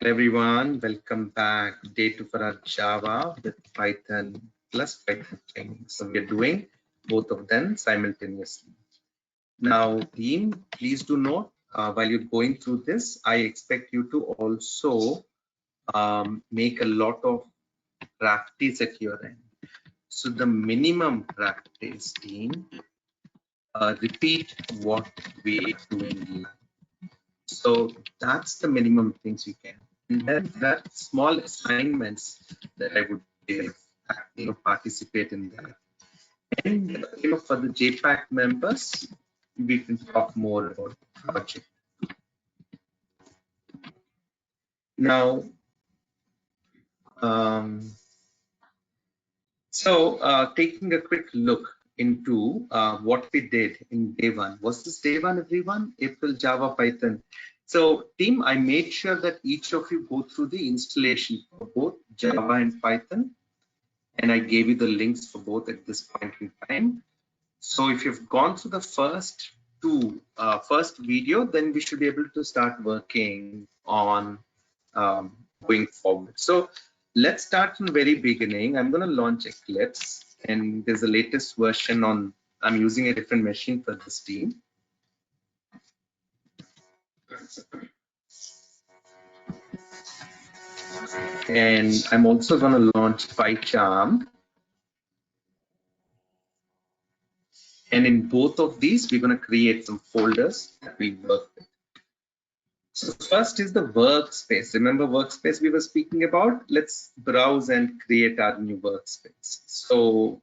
Everyone, welcome back. Day 2 for our Java with Python plus Python training. So we are doing both of them simultaneously. Now, team, please do note while you're going through this, I expect you to also make a lot of practice at your end. So the minimum practice, team, repeat what we are doing. So that's the minimum things you can. And then there are small assignments that I would give, participate in that. And for the JPAC members, we can talk more about the project. Now, taking a quick look into what we did in day 1. Was this day 1, everyone? April, Java, Python. So team, I made sure that each of you go through the installation for both Java and Python. And I gave you the links for both at this point in time. So if you've gone through the first video, then we should be able to start working on going forward. So let's start from the very beginning. I'm going to launch Eclipse, and there's a latest version on. I'm using a different machine for this team. And I'm also going to launch PyCharm. And in both of these, we're going to create some folders that we work with. So first is the workspace. Remember workspace we were speaking about? Let's browse and create our new workspace. So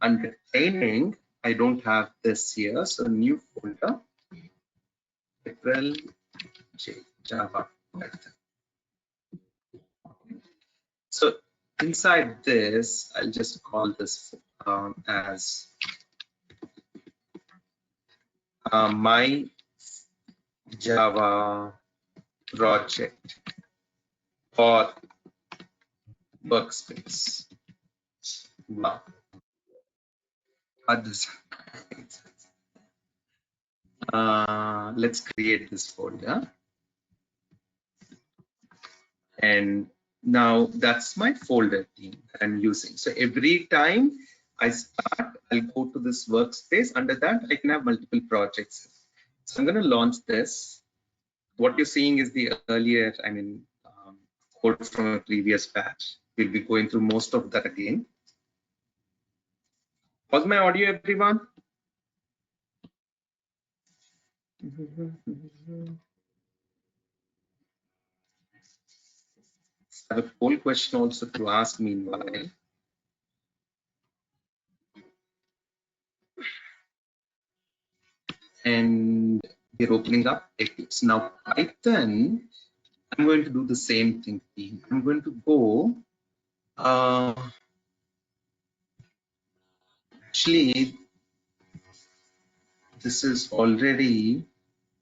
under training, I don't have this here. So new folder, April J Java Python. So inside this, I'll just call this as my Java project for workspace. Wow. Let's create this folder. And now that's my folder team that I'm using. So every time I start, I'll go to this workspace. Under that, I can have multiple projects. So I'm going to launch this. What you're seeing is the earlier, code from a previous batch. We'll be going through most of that again. How's my audio, everyone? I have a poll question also to ask meanwhile. And we're opening up Eclipse. Now Python, I'm going to do the same thing. I'm going to go, actually, this is already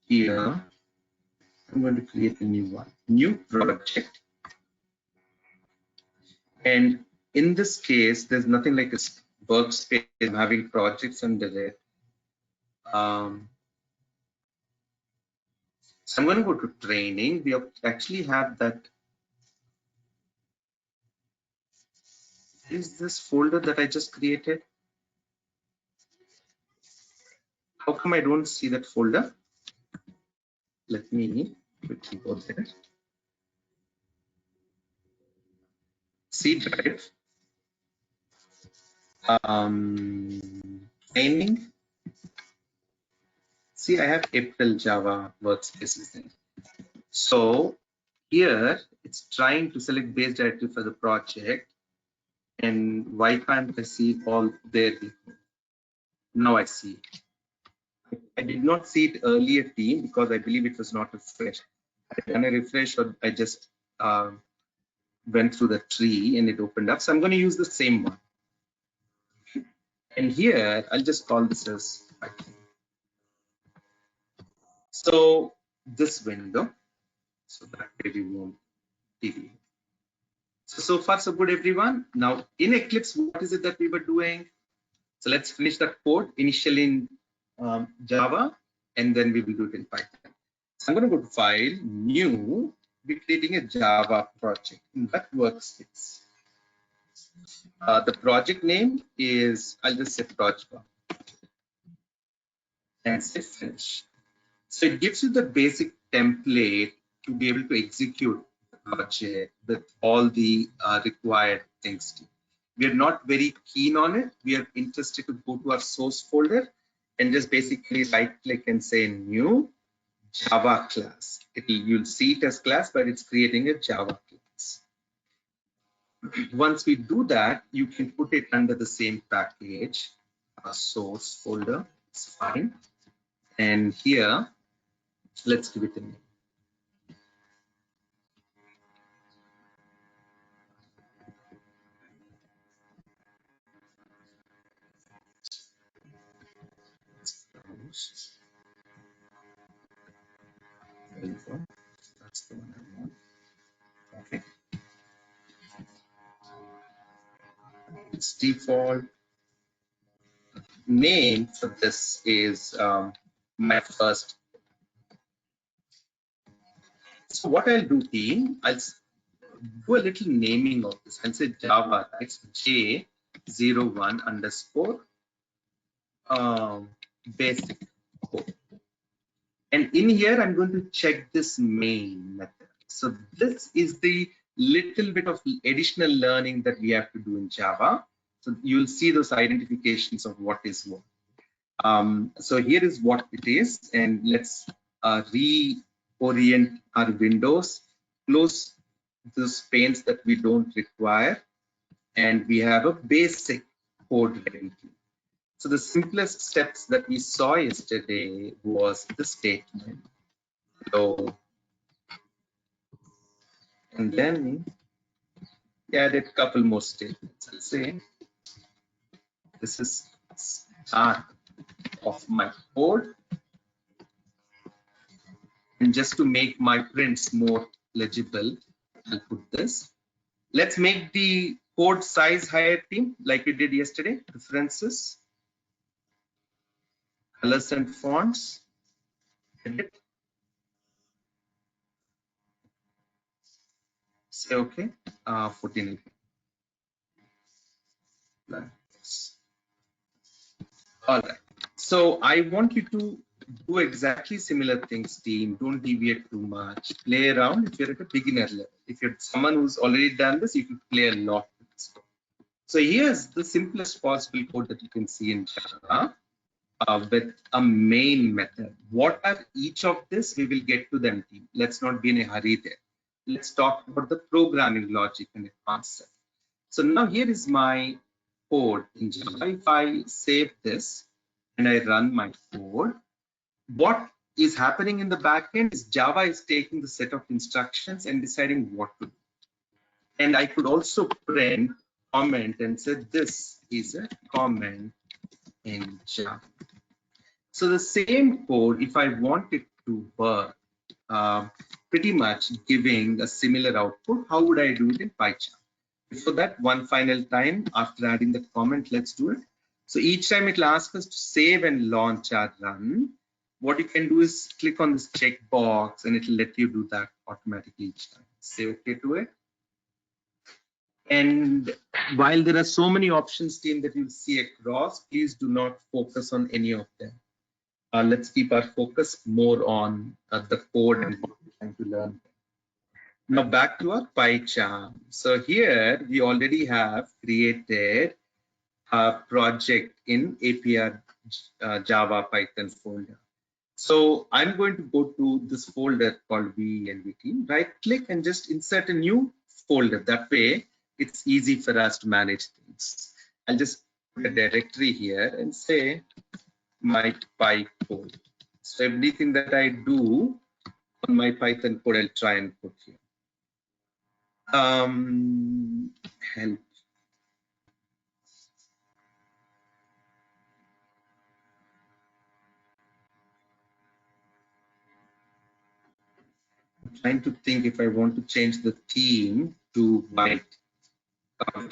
here. I'm going to create a new one, new project. And in this case, there's nothing like a workspace. I'm having projects under it. So I'm going to go to training. We actually have that. Is this folder that I just created? How come I don't see that folder? Let me quickly go there. C drive. Training. See, I have April Java workspaces there. So here it's trying to select base directory for the project. And why can't I see all there? Now I see it. I did not see it earlier, team, because I believe it was not refreshed. I done a refresh, or I just went through the tree and it opened up. So I'm going to use the same one. And here I'll just call this as Python. So this window, so that way we won't deviate. So far so good, everyone. Now in Eclipse, what is it that we were doing? So let's finish that code initially in Java, and then we will do it in Python. So I'm going to go to File, New, we're creating a Java project in that workspace. The project name is, I'll just say project and say finish. So it gives you the basic template to be able to execute the project with all the required things. We are not very keen on it. We are interested to go to our source folder and just basically right click and say new Java class. You'll see it as class, but it's creating a Java class. Once we do that, you can put it under the same package, source folder. It's fine. And here, let's give it a name. There you go. That's the one I want. Okay. Its default name for this is my first. So what I'll do, team, I'll do a little naming of this. I'll say Java, it's J01 underscore basic code. And in here, I'm going to check this main method. So this is the little bit of additional learning that we have to do in Java. So you'll see those identifications of what is what. So here is what it is, and let's reorient our windows, close those panes that we don't require, and we have a basic code ready. So the simplest steps that we saw yesterday was the statement. So, and then we added a couple more statements. I'll say this is start of my code, and just to make my prints more legible, I'll put this. Let's make the code size higher, team, like we did yesterday. Preferences, colors and fonts. Edit. Say okay. 14. All right. So I want you to do exactly similar things, team. Don't deviate too much. Play around if you're at a beginner level. If you're someone who's already done this, you can play a lot with this code. So here's the simplest possible code that you can see in Java with a main method. What are each of this? We will get to them, team. Let's not be in a hurry there. Let's talk about the programming logic and the concept. So now here is my code in Java. If I save this and I run my code, what is happening in the backend is Java is taking the set of instructions and deciding what to do. And I could also print comment and say this is a comment in Java. So the same code, if I want it to work, pretty much giving a similar output, how would I do it in PyCharm? Before that, one final time after adding the comment, let's do it. So each time it'll ask us to save and launch our run. What you can do is click on this checkbox and it'll let you do that automatically each time. Say okay to it. And while there are so many options, team, that you'll see across, please do not focus on any of them. Let's keep our focus more on the code and what we're trying to learn. Now back to our PyCharm. So here we already have created a project in APR Java Python folder. So I'm going to go to this folder called VENV, right click and just insert a new folder. That way it's easy for us to manage things. I'll just put a directory here and say my PyCode. So everything that I do on my Python code, I'll try and put here. Help. I'm trying to think if I want to change the theme to white.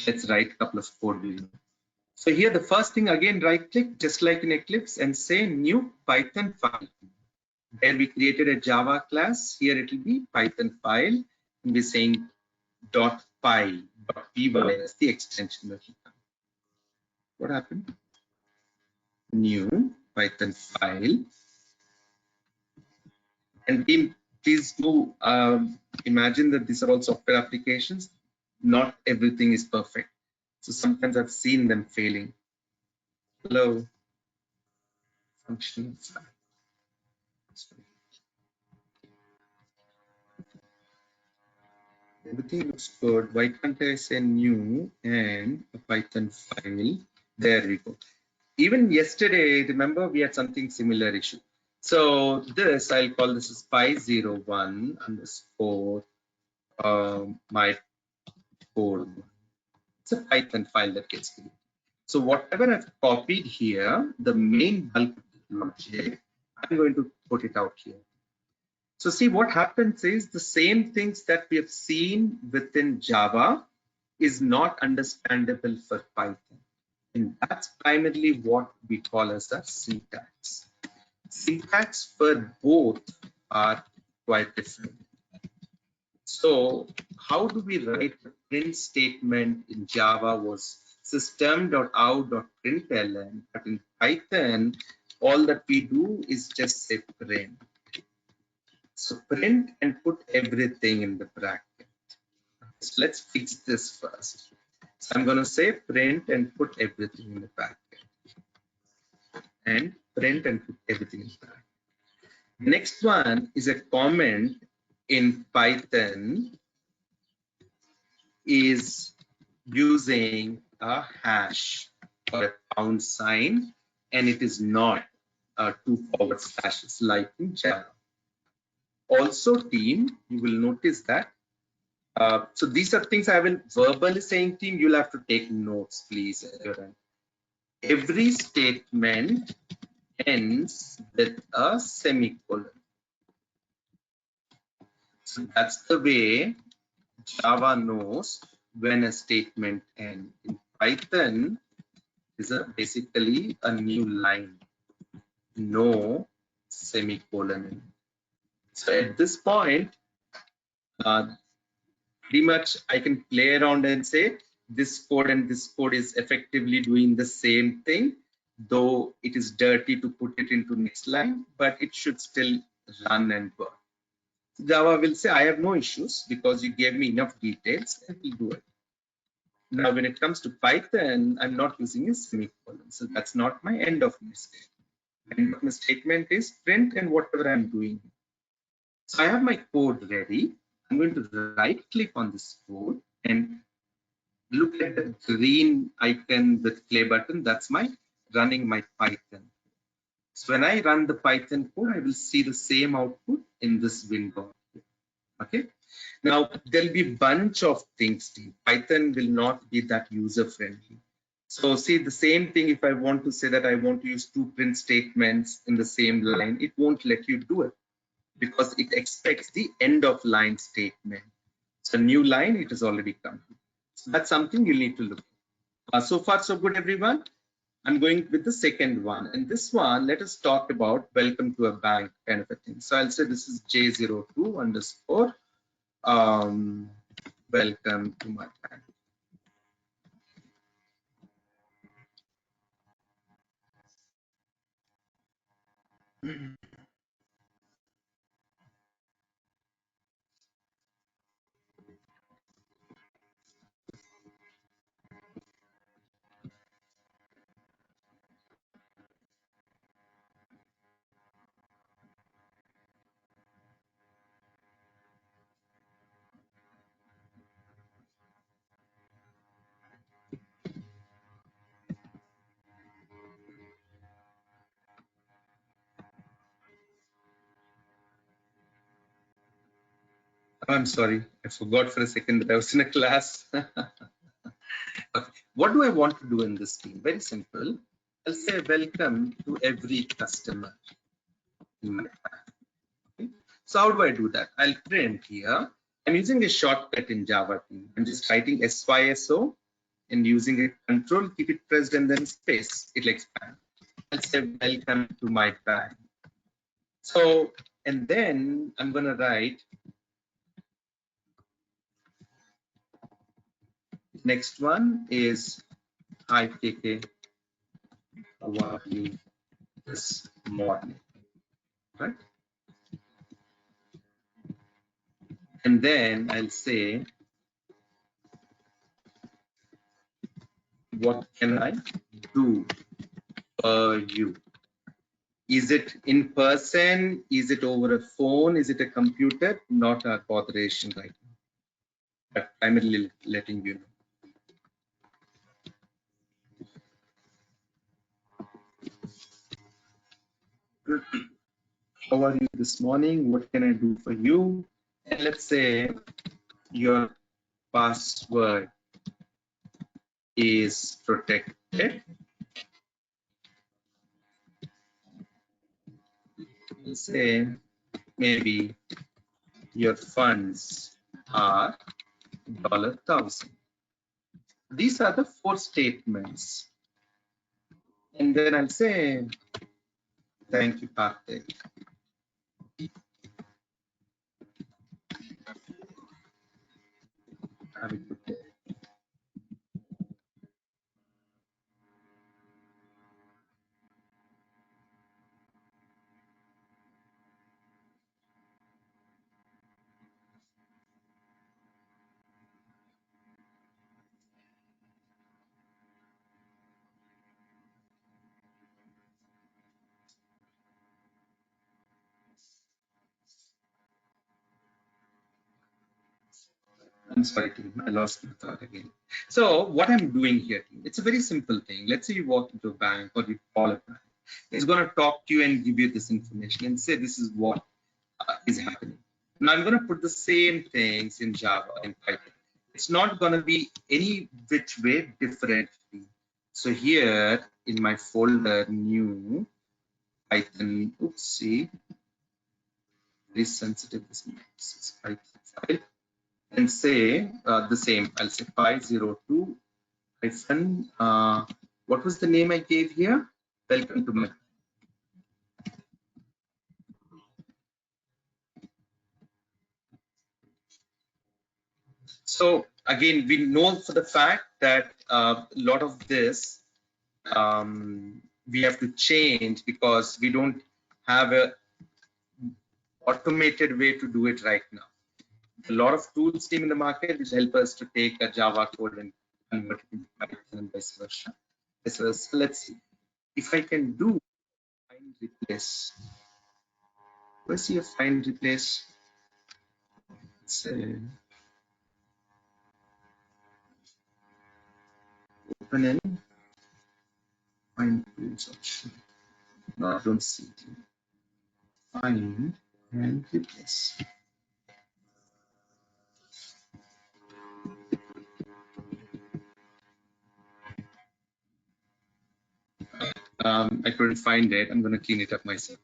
Let's write a couple of code. So here the first thing, again right click just like in Eclipse and say new Python file. There we created a Java class. Here it will be Python file. And we're saying .py, .py as the extension that will come. What happened? New Python file. And please do imagine that these are all software applications. Not everything is perfect. So sometimes I've seen them failing. Hello. Function. Everything looks good. Why can't I say new and a Python file? There we go. Even yesterday, remember we had something similar issue. So this, I'll call this as py01 underscore my code. It's a Python file that gets created. So whatever I've copied here, the main bulk of the logic, I'm going to put it out here. So see what happens is the same things that we have seen within Java is not understandable for Python. And that's primarily what we call as the syntax. Syntax for both are quite different. So how do we write the print statement in Java was system.out.println, but in Python, all that we do is just say print. So print and put everything in the bracket. So let's fix this first. So I'm going to say print and put everything in the bracket. And print and put everything in the bracket. Next one is a comment in Python is using a hash or a pound sign, and it is not 2 forward slashes like in Java. Also, team, you will notice that. So these are things I will verbally saying, team, you'll have to take notes, please. Every statement ends with a semicolon. So that's the way Java knows when a statement ends. In Python, is basically a new line, no semicolon. So at this point, pretty much I can play around and say this code and this code is effectively doing the same thing, though it is dirty to put it into next line, but it should still run and work. Java will say, I have no issues because you gave me enough details and we'll do it. Now, when it comes to Python, I'm not using a semicolon. So that's not my end of my statement. End of my statement is print and whatever I'm doing. So I have my code ready. I'm going to right click on this code and look at the green icon with play button. That's my running my Python. So when I run the Python code, I will see the same output in this window. Okay. Now there'll be a bunch of things. Python will not be that user friendly. So see the same thing. If I want to say that I want to use 2 print statements in the same line, it won't let you do it because it expects the end of line statement. So new line, it has already come. So that's something you need to look at. So far so good, everyone. I'm going with the second one, and this one, let us talk about welcome to a bank kind of a thing. So I'll say this is J02 underscore welcome to my bank. I'm sorry, I forgot for a second that I was in a class. Okay. What do I want to do in this team? Very simple. I'll say welcome to every customer in my bank. Okay. So how do I do that? I'll print here. I'm using a shortcut in Java team. I'm just writing SYSO and using a control, keep it pressed and then space. It'll expand. I'll say welcome to my bank. So, and then I'm going to write next one is hi KK, how are you this morning, right? And then I'll say, what can I do for you? Is it in person? Is it over a phone? Is it a computer? Not a botheration right now, but primarily letting you know. How are you this morning? What can I do for you? And let's say your password is protected. Let's say maybe your funds are $1,000. These are the 4 statements. And then I'll say, thank you, Karthik. Have a good day. I'm sorry, team. I lost my thought again. So what I'm doing here, team, it's a very simple thing. Let's say you walk into a bank or you call a bank. It's going to talk to you and give you this information and say this is what is happening. Now I'm going to put the same things in Java and Python. It's not going to be any which way differently. So here in my folder, new Python, oopsie, very sensitive this is Python file, and say the same. I'll say 502 hyphen. What was the name I gave here? Welcome to my. So again, we know for the fact that a lot of this we have to change because we don't have a automated way to do it right now. A lot of tools team in the market which help us to take a Java code and convert it into Python and vice versa. So let's see if I can do find replace. Where's your find replace? Say open in find tools option. No, I don't see it. Find and replace. I couldn't find it. I'm going to clean it up myself.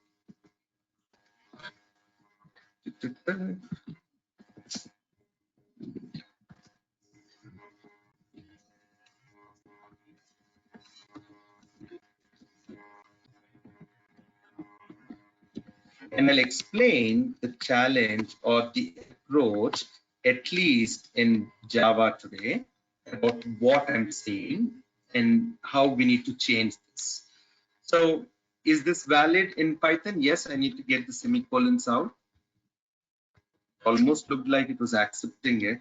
And I'll explain the challenge or the approach, at least in Java today, about what I'm saying and how we need to change this. So is this valid in Python? Yes, I need to get the semicolons out. Almost looked like it was accepting it.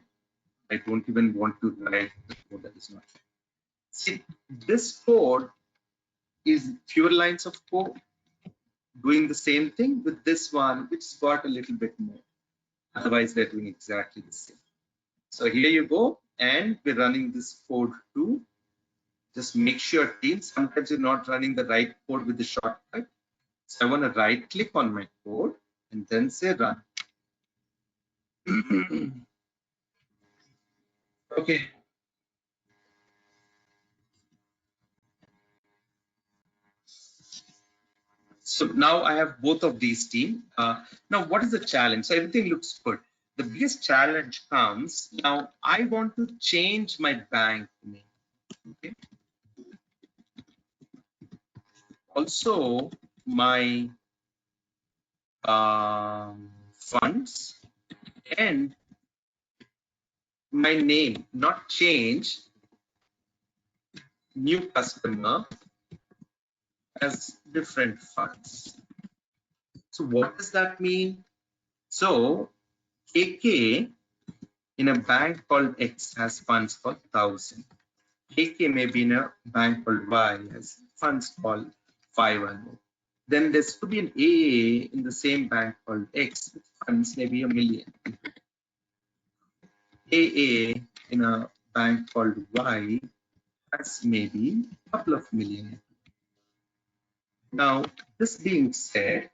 I don't even want to write the code that is not. See, this code is fewer lines of code doing the same thing with this one, which has got a little bit more. Otherwise, they're doing exactly the same. So here you go, and we're running this code too. Just make sure, team, sometimes you're not running the right code with the shortcut. So I want to right click on my code and then say run. Okay. So now I have both of these team. Now, what is the challenge? So everything looks good. The biggest challenge comes now. I want to change my bank name. Okay. Also, my funds, and my name, not change, new customer as different funds. So what does that mean? So KK in a bank called X has funds for 1,000. KK may be in a bank called Y has funds called 500. Then there's to be an AA in the same bank called X with funds maybe 1,000,000. AA in a bank called Y has maybe a couple of million. Now, this being said,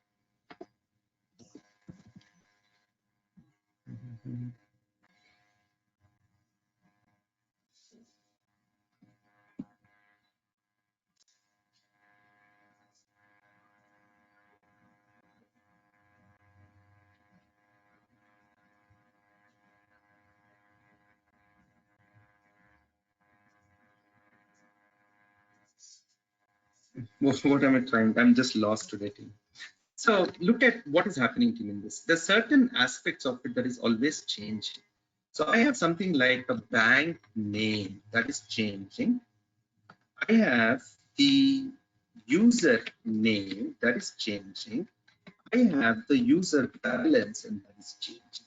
what am I trying? I'm just lost today. So look at what is happening in this. There's certain aspects of it that is always changing. So I have something like a bank name that is changing. I have the user name that is changing. I have the user balance and that is changing.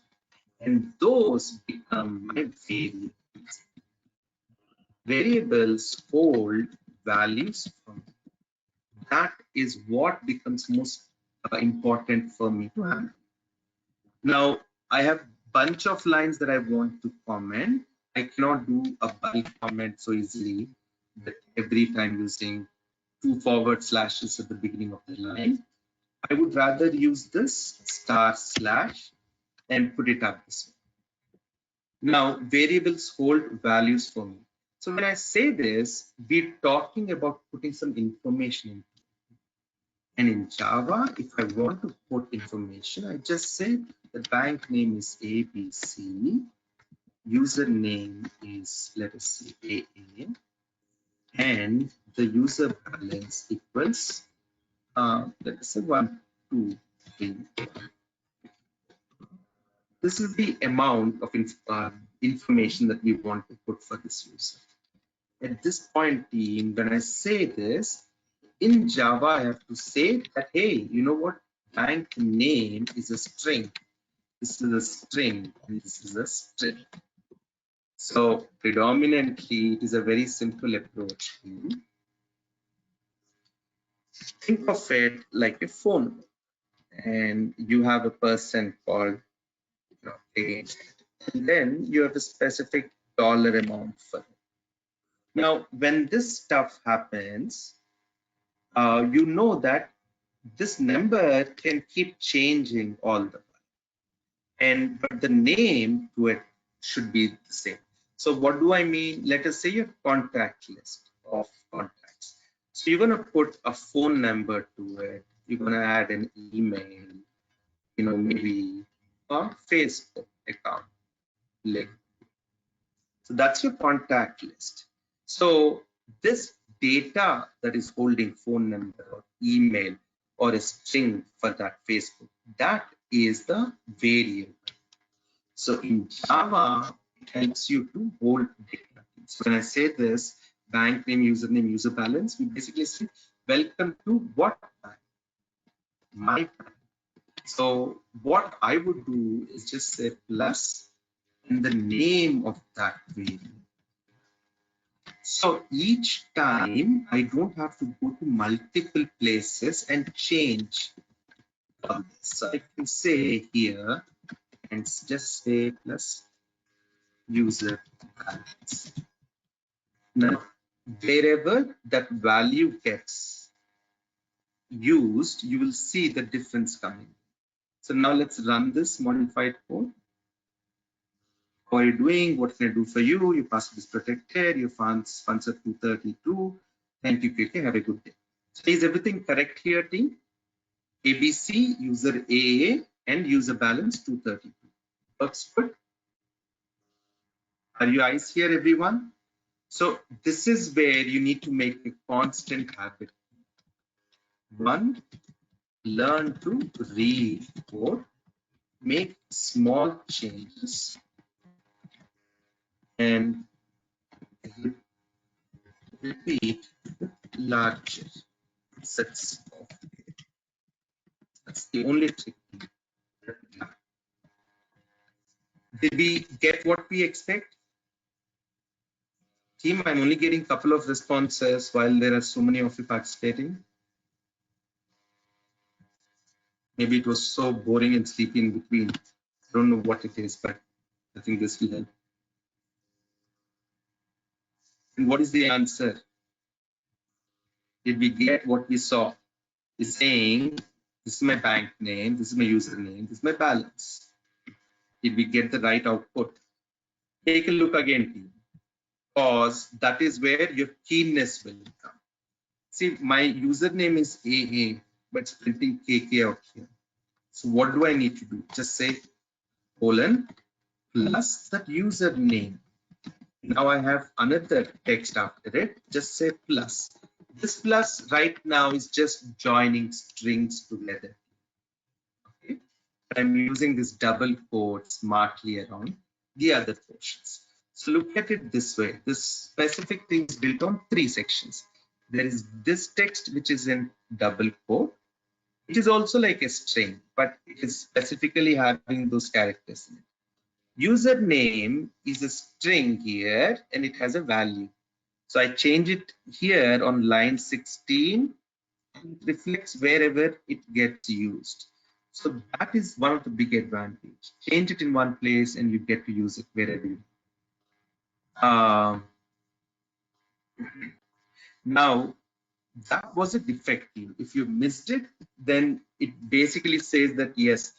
And those become my variables. Variables hold values from. That is what becomes most important for me to handle. Now, I have bunch of lines that I want to comment. I cannot do a bulk comment so easily that every time using 2 forward slashes at the beginning of the line. I would rather use this / and put it up this way. Now, variables hold values for me. So when I say this, we're talking about putting some information in. And in Java, if I want to put information, I just say the bank name is ABC, username is, let us say, AA, and the user balance equals, let us say 1, 2, 3. This is the amount of information that we want to put for this user. At this point, team, when I say this, in Java, I have to say that, hey, you know what? Bank name is a string. This is a string, and this is a string. So predominantly, it is a very simple approach. Think of it like a phone, and you have a person called, and then you have a specific dollar amount for it. Now, when this stuff happens, you know that this number can keep changing all the time, but the name to it should be the same. So what do I mean? Let us say your contact list of contacts. So you're going to put a phone number to it. You're going to add an email, maybe a Facebook account link. So that's your contact list. So this data that is holding phone number or email or a string for that Facebook, that is the variable. So in Java, it helps you to hold data. So when I say this, bank name, username, user balance, we basically say, welcome to what bank? My bank. So what I would do is just say plus in the name of that variable. So each time I don't have to go to multiple places and change. So I can say here and just say plus user balance. Now, wherever that value gets used, you will see the difference coming. So now let's run this modified code. How are you doing? What can I do for you? Your password is protected. Your funds are 232. Thank you, KK. Have a good day. So is everything correct here, team? ABC, user AA, and user balance 232. Works good. Are you eyes here, everyone? So this is where you need to make a constant habit. 1, learn to read code, make small changes, and repeat larger sets of data. That's the only trick. Did we get what we expect? Team, I'm only getting a couple of responses while there are so many of you participating. Maybe it was so boring and sleepy in between. I don't know what it is, but I think this will help. And what is the answer? Did we get what we saw? It's saying, this is my bank name, this is my username, this is my balance. Did we get the right output? Take a look again, team, because that is where your keenness will come. See, my username is AA, but it's printing KK out here. So what do I need to do? Just say colon plus that username. Now I have another text after it. Just say plus. This plus right now is just joining strings together. Okay? But I'm using this double quote smartly around the other portions. So look at it this way. This specific thing is built on 3 sections. There is this text which is in double quote. It is also like a string, but it is specifically having those characters in it. Username is a string here and it has a value. So I change it here on line 16 and it reflects wherever it gets used. So that is one of the big advantage. Change it in one place and you get to use it wherever you. Now that was a defective. If you missed it, then it basically says that yes,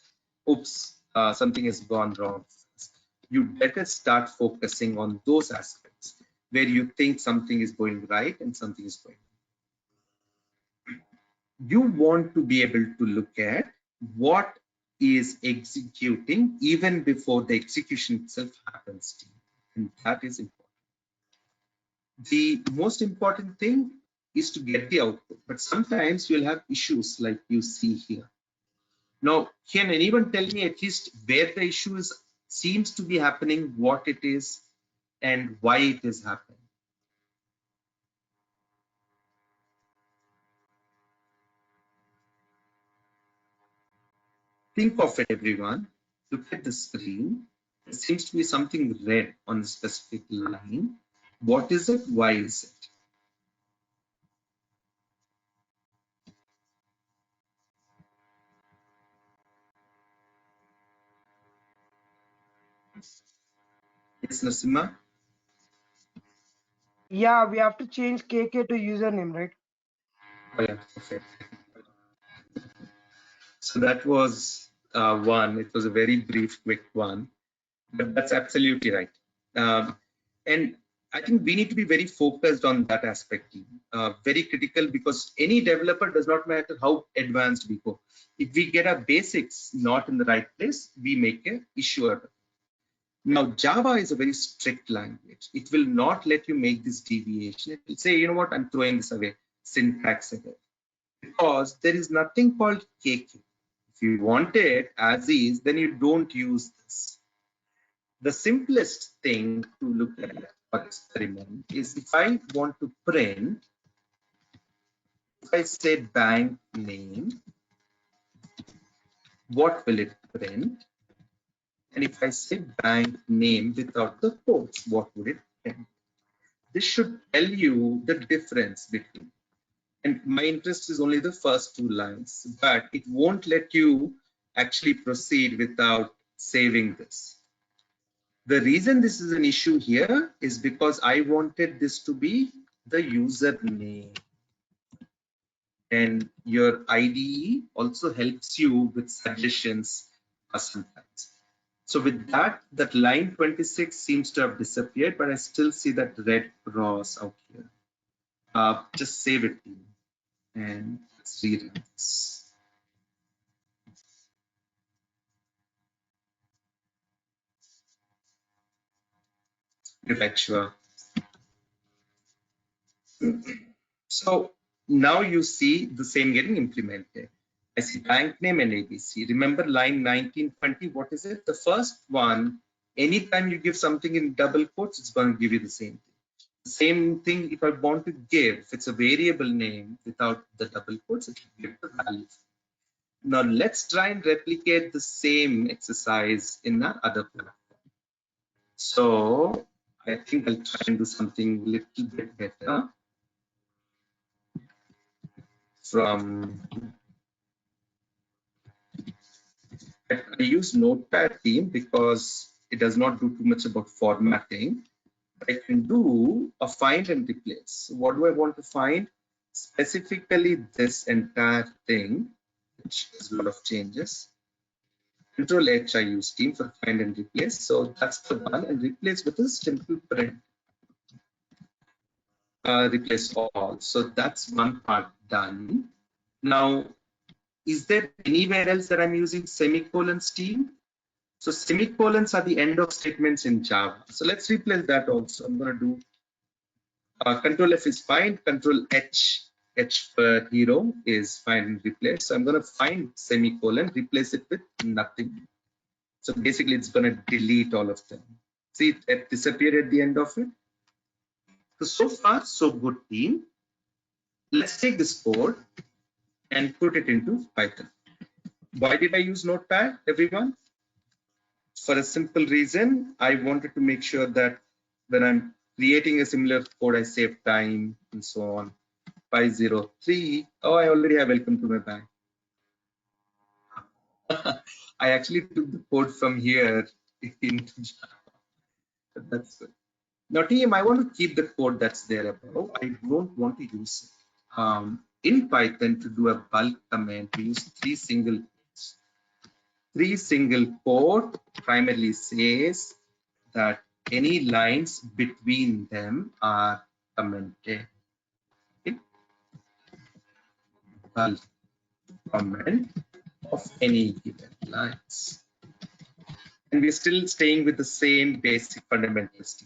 oops, something has gone wrong. You better start focusing on those aspects where you think something is going right and something is going wrong. You want to be able to look at what is executing even before the execution itself happens to you, and that is important. The most important thing is to get the output, but sometimes you'll have issues like you see here. Now, can anyone tell me at least where the issue is, seems to be happening, what it is, and why it is happening? Think of it, everyone. Look at the screen. There seems to be something red on a specific line. What is it? Why is it? Yes, Nassima? Yeah, we have to change KK to username, right? Oh, yeah, perfect. So that was one. It was a very brief, quick one, but that's absolutely right. And I think we need to be very focused on that aspect, very critical, because any developer, does not matter how advanced we go. If we get our basics not in the right place, we make an issue out of it. Now, Java is a very strict language. It will not let you make this deviation. It will say, you know what, I'm throwing this away, syntax away, because there is nothing called KK. If you want it as is, then you don't use this. The simplest thing to look at or experiment is if I want to print, if I say bank name, what will it print? And if I say bank name without the quotes, what would it print? This should tell you the difference between. And my interest is only the first 2 lines, but it won't let you actually proceed without saving this. The reason this is an issue here is because I wanted this to be the username, and your IDE also helps you with suggestions sometimes. So with that, that line 26 seems to have disappeared, but I still see that red cross out here. Just save it and let's read this. Sure. So now you see the same getting implemented. I I see bank name and ABC. Remember line 19, 20, what is it? The first one, anytime you give something in double quotes, it's going to give you the same thing. Same thing if I want to give, if it's a variable name without the double quotes, it will give the value. Now let's try and replicate the same exercise in the other platform. So I think I'll try and do something a little bit better. I use Notepad team because it does not do too much about formatting. I can do a find and replace. What do I want to find? Specifically this entire thing, which has a lot of changes. Control H, I use team for find and replace. So that's the one, and replace with a simple print. Replace all. So that's one part done. Now, is there anywhere else that I'm using semicolons team? So semicolons are the end of statements in Java. So let's replace that also. I'm going to do Control F is find, Control H for hero is find and replace. So I'm going to find semicolon, replace it with nothing. So basically it's going to delete all of them. See, it disappeared at the end of it. So far, so good team. Let's take this code and put it into Python. Why did I use Notepad, everyone? For a simple reason, I wanted to make sure that when I'm creating a similar code, I save time and so on. 503. Oh, I already have welcome to my bank. I actually took the code from here into Java. That's good. Now, team, I want to keep the code that's there above. I don't want to use it. In Python, to do a bulk command, we use three single quote primarily says that any lines between them are commented. Okay? Bulk comment of any given lines. And we're still staying with the same basic fundamentals.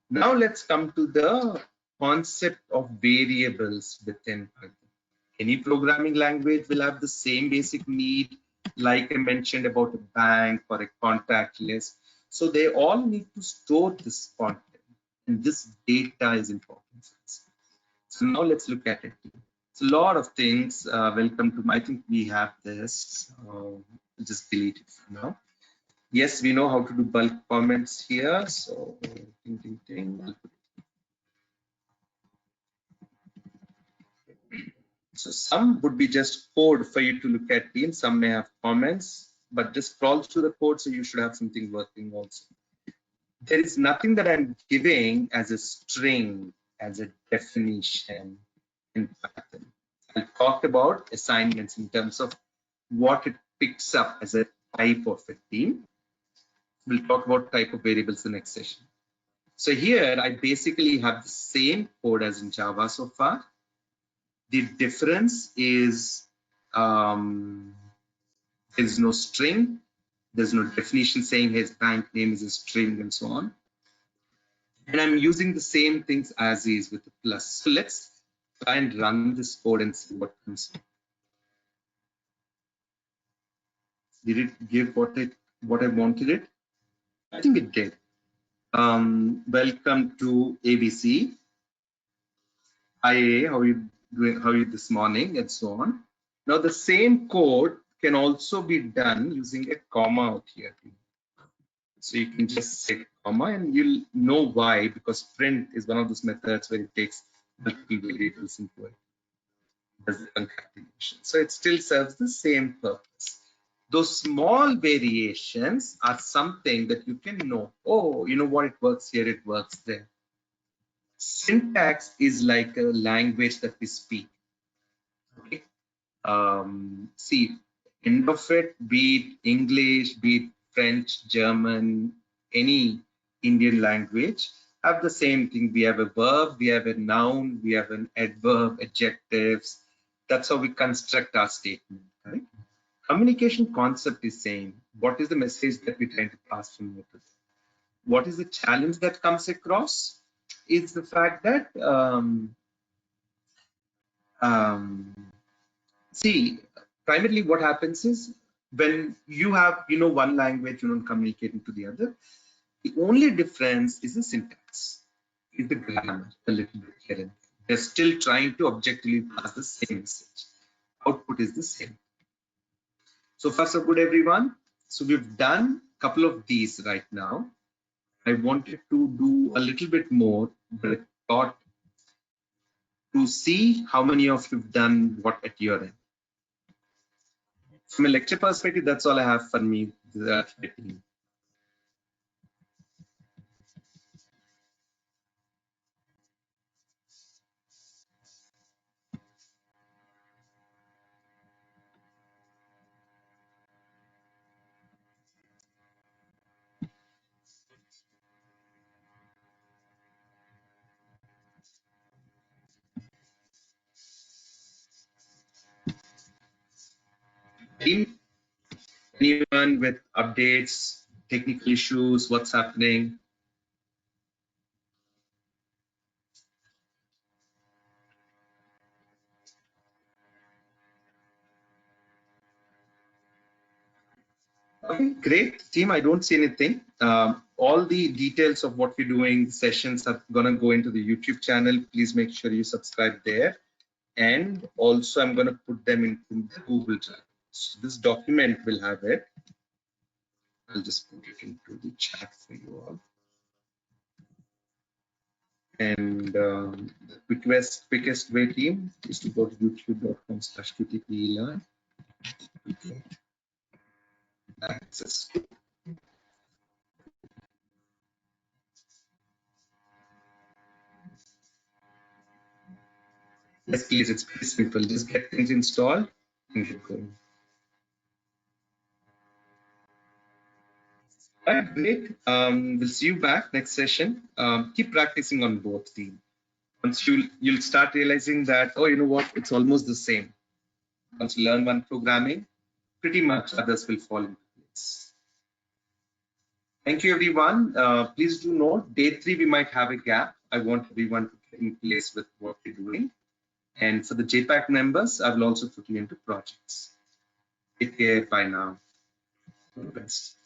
Now let's come to the concept of variables within Python. Any programming language will have the same basic need, like I mentioned about a bank or a contact list. So they all need to store this content, and this data is important for us. So now let's look at it. It's a lot of things. Welcome to, I think we have this. Just delete it for now. Yes, we know how to do bulk comments here. So So some would be just code for you to look at team. Some may have comments, but just crawl through the code, so you should have something working also. There is nothing that I'm giving as a string, as a definition in Python. I talked about assignments in terms of what it picks up as a type of a team. We'll talk about type of variables in the next session. So here I basically have the same code as in Java so far. The difference is there's no string, there's no definition saying his bank name is a string and so on. And I'm using the same things as is with the plus. So let's try and run this code and see what comes. Did it give what I wanted it? I think it did. Welcome to ABC. Hi, how are you doing? How are you this morning? And so on. Now the same code can also be done using a comma out here. So you can just say comma and you'll know why, because print is one of those methods where it takes multiple variables into it. Does the concatenation. So it still serves the same purpose. Those small variations are something that you can know. Oh, you know what, it works here, it works there. Syntax is like a language that we speak. Okay. See, end of it, be it English, be it French, German, any Indian language, have the same thing. We have a verb, we have a noun, we have an adverb, adjectives. That's how we construct our statement. Right? Communication concept is same. What is the message that we're trying to pass from it? What is the challenge that comes across? Is the fact that see, primarily what happens is when you have, one language, you don't communicate into the other. The only difference is the syntax, is the grammar, a little bit here and there. They're still trying to objectively pass the same message. Output is the same. So far so good, everyone. So we've done a couple of these right now. I wanted to do a little bit more, but I thought to see how many of you've done what at your end. From a lecture perspective, that's all I have for me. Anyone with updates, technical issues, what's happening? Okay, great team. I don't see anything. All the details of what we're doing, sessions are gonna go into the YouTube channel. Please make sure you subscribe there. And also I'm gonna put them into the Google Drive. So this document will have it. I'll just put it into the chat for you all. And the quickest way, team, is to go to youtube.com/qtpelearn. Access to. Yes, please, it's pretty simple. Just get things installed and get going. All right, great. We'll see you back next session. Keep practicing on both, team. Once you'll start realizing that, oh, you know what, it's almost the same. Once you learn one programming, pretty much others will fall into place. Thank you, everyone. Please do note, day 3, we might have a gap. I want everyone to get in place with what you're doing. And for the JPAC members, I will also put you into projects. Take care. Bye now. All the best.